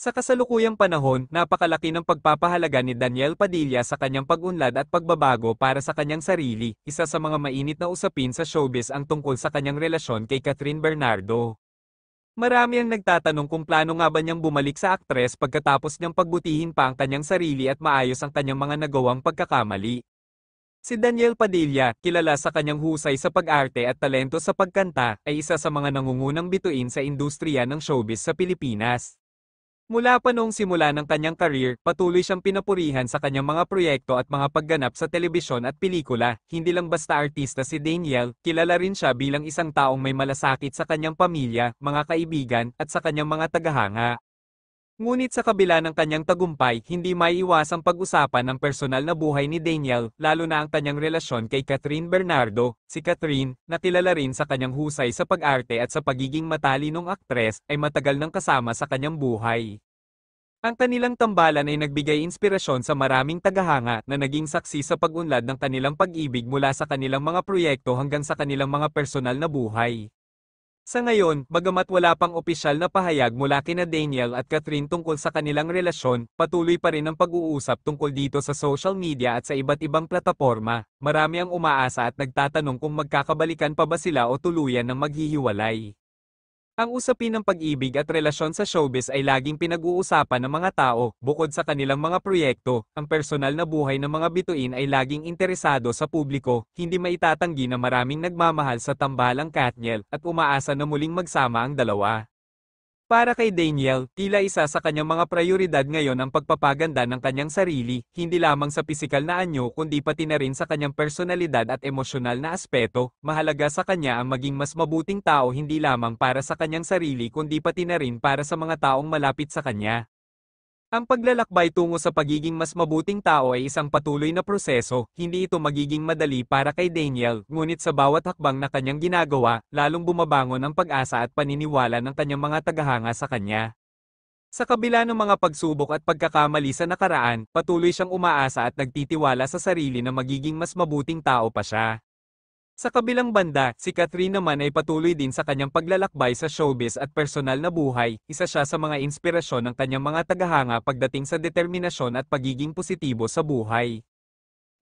Sa kasalukuyang panahon, napakalaki ng pagpapahalaga ni Daniel Padilla sa kanyang pag-unlad at pagbabago para sa kanyang sarili. Isa sa mga mainit na usapin sa showbiz ang tungkol sa kanyang relasyon kay Catherine Bernardo. Marami ang nagtatanong kung plano nga ba niyang bumalik sa aktres pagkatapos niyang pagbutihin pa ang kanyang sarili at maayos ang kanyang mga nagawang pagkakamali. Si Daniel Padilla, kilala sa kanyang husay sa pag-arte at talento sa pagkanta, ay isa sa mga nangungunang bituin sa industriya ng showbiz sa Pilipinas. Mula pa noong simula ng kanyang career, patuloy siyang pinupurihan sa kanyang mga proyekto at mga pagganap sa telebisyon at pelikula. Hindi lang basta artista si Daniel, kilala rin siya bilang isang taong may malasakit sa kanyang pamilya, mga kaibigan, at sa kanyang mga tagahanga. Ngunit sa kabila ng kanyang tagumpay, hindi maiiwasang pag-usapan ang personal na buhay ni Daniel, lalo na ang kanyang relasyon kay Catherine Bernardo. Si Catherine, na kilala rin sa kanyang husay sa pag-arte at sa pagiging matalinong aktres, ay matagal nang kasama sa kanyang buhay. Ang kanilang tambalan ay nagbigay inspirasyon sa maraming tagahanga na naging saksi sa pag-unlad ng kanilang pag-ibig mula sa kanilang mga proyekto hanggang sa kanilang mga personal na buhay. Sa ngayon, bagamat wala pang opisyal na pahayag mula kina Daniel at Catherine tungkol sa kanilang relasyon, patuloy pa rin ang pag-uusap tungkol dito sa social media at sa iba't ibang plataporma. Marami ang umaasa at nagtatanong kung magkakabalikan pa ba sila o tuluyan ng maghihiwalay. Ang usapin ng pag-ibig at relasyon sa showbiz ay laging pinag-uusapan ng mga tao, bukod sa kanilang mga proyekto, ang personal na buhay ng mga bituin ay laging interesado sa publiko, hindi maitatanggi na maraming nagmamahal sa tambalang Katniel at umaasa na muling magsama ang dalawa. Para kay Daniel, tila isa sa kanyang mga prioridad ngayon ang pagpapaganda ng kanyang sarili, hindi lamang sa pisikal na anyo kundi pati na rin sa kanyang personalidad at emosyonal na aspeto. Mahalaga sa kanya ang maging mas mabuting tao hindi lamang para sa kanyang sarili kundi pati na rin para sa mga taong malapit sa kanya. Ang paglalakbay tungo sa pagiging mas mabuting tao ay isang patuloy na proseso, hindi ito magiging madali para kay Daniel, ngunit sa bawat hakbang na kanyang ginagawa, lalong bumabangon ang pag-asa at paniniwala ng kanyang mga tagahanga sa kanya. Sa kabila ng mga pagsubok at pagkakamali sa nakaraan, patuloy siyang umaasa at nagtitiwala sa sarili na magiging mas mabuting tao pa siya. Sa kabilang banda, si Catherine naman ay patuloy din sa kanyang paglalakbay sa showbiz at personal na buhay, isa siya sa mga inspirasyon ng kanyang mga tagahanga pagdating sa determinasyon at pagiging positibo sa buhay.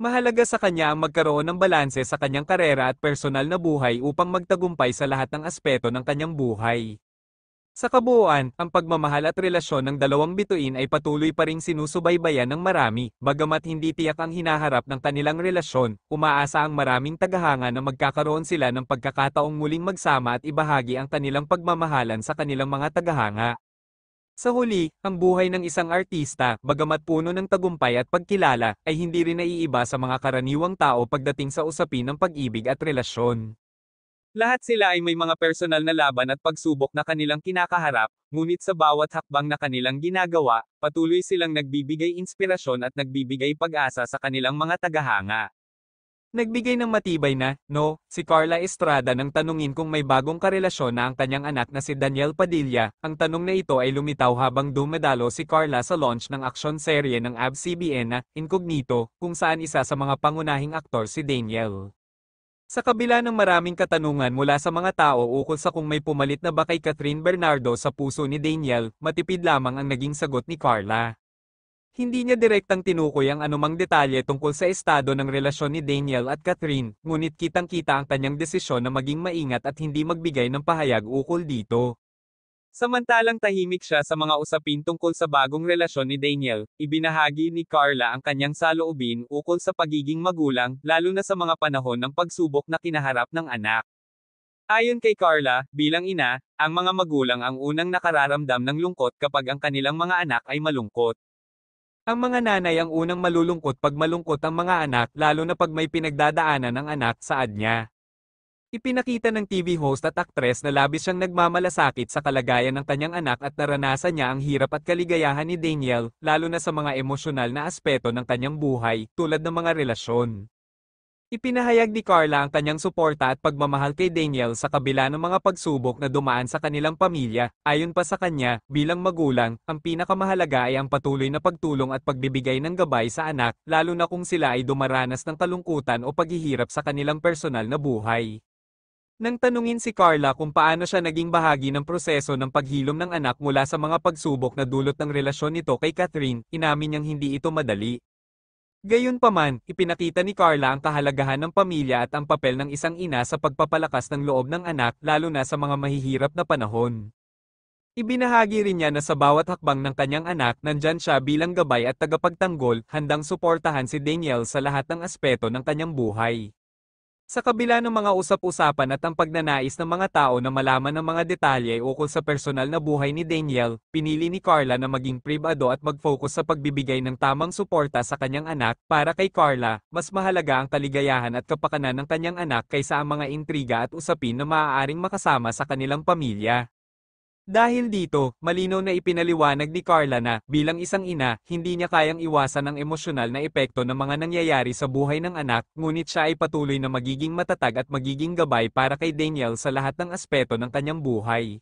Mahalaga sa kanya ang magkaroon ng balanse sa kanyang karera at personal na buhay upang magtagumpay sa lahat ng aspeto ng kanyang buhay. Sa kabuuan, ang pagmamahal at relasyon ng dalawang bituin ay patuloy pa ring sinusubaybayan ng marami, bagamat hindi tiyak ang hinaharap ng kanilang relasyon, umaasa ang maraming tagahanga na magkakaroon sila ng pagkakataong muling magsama at ibahagi ang kanilang pagmamahalan sa kanilang mga tagahanga. Sa huli, ang buhay ng isang artista, bagamat puno ng tagumpay at pagkilala, ay hindi rin naiiba sa mga karaniwang tao pagdating sa usapin ng pag-ibig at relasyon. Lahat sila ay may mga personal na laban at pagsubok na kanilang kinakaharap, ngunit sa bawat hakbang na kanilang ginagawa, patuloy silang nagbibigay inspirasyon at nagbibigay pag-asa sa kanilang mga tagahanga. Nagbigay ng matibay na, no, si Carla Estrada nang tanungin kung may bagong karelasyon na ang kanyang anak na si Daniel Padilla. Ang tanong na ito ay lumitaw habang dumadalo si Carla sa launch ng aksyon serye ng ABS-CBN na Incognito, kung saan isa sa mga pangunahing aktor si Daniel. Sa kabila ng maraming katanungan mula sa mga tao ukol sa kung may pumalit na ba kay Catherine Bernardo sa puso ni Daniel, matipid lamang ang naging sagot ni Carla. Hindi niya direktang tinukoy ang anumang detalye tungkol sa estado ng relasyon ni Daniel at Catherine, ngunit kitang-kita ang kanyang desisyon na maging maingat at hindi magbigay ng pahayag ukol dito. Samantalang tahimik siya sa mga usapin tungkol sa bagong relasyon ni Daniel, ibinahagi ni Carla ang kanyang saloobin ukol sa pagiging magulang, lalo na sa mga panahon ng pagsubok na kinaharap ng anak. Ayon kay Carla, bilang ina, ang mga magulang ang unang nakararamdam ng lungkot kapag ang kanilang mga anak ay malungkot. Ang mga nanay ang unang malulungkot pag malungkot ang mga anak, lalo na pag may pinagdadaanan ng anak, saad niya. Ipinakita ng TV host at aktres na labis siyang nagmamalasakit sa kalagayan ng kanyang anak at naranasan niya ang hirap at kaligayahan ni Daniel, lalo na sa mga emosyonal na aspeto ng kanyang buhay, tulad ng mga relasyon. Ipinahayag ni Carla ang kanyang suporta at pagmamahal kay Daniel sa kabila ng mga pagsubok na dumaan sa kanilang pamilya. Ayon pa sa kanya, bilang magulang, ang pinakamahalaga ay ang patuloy na pagtulong at pagbibigay ng gabay sa anak, lalo na kung sila ay dumaranas ng kalungkutan o paghihirap sa kanilang personal na buhay. Nang tanungin si Carla kung paano siya naging bahagi ng proseso ng paghilom ng anak mula sa mga pagsubok na dulot ng relasyon nito kay Catherine, inamin niyang hindi ito madali. Gayunpaman, ipinakita ni Carla ang kahalagahan ng pamilya at ang papel ng isang ina sa pagpapalakas ng loob ng anak lalo na sa mga mahihirap na panahon. Ibinahagi rin niya na sa bawat hakbang ng kanyang anak, nandyan siya bilang gabay at tagapagtanggol, handang suportahan si Danielle sa lahat ng aspeto ng kanyang buhay. Sa kabila ng mga usap-usapan at ang pagnanais ng mga tao na malaman ng mga detalye ukol sa personal na buhay ni Danielle, pinili ni Carla na maging pribado at mag-focus sa pagbibigay ng tamang suporta sa kanyang anak. Para kay Carla, mas mahalaga ang kaligayahan at kapakanan ng kanyang anak kaysa ang mga intriga at usapin na maaaring makasama sa kanilang pamilya. Dahil dito, malinaw na ipinaliwanag ni Carla na, bilang isang ina, hindi niya kayang iwasan ang emosyonal na epekto ng mga nangyayari sa buhay ng anak, ngunit siya ay patuloy na magiging matatag at magiging gabay para kay Danielle sa lahat ng aspeto ng kanyang buhay.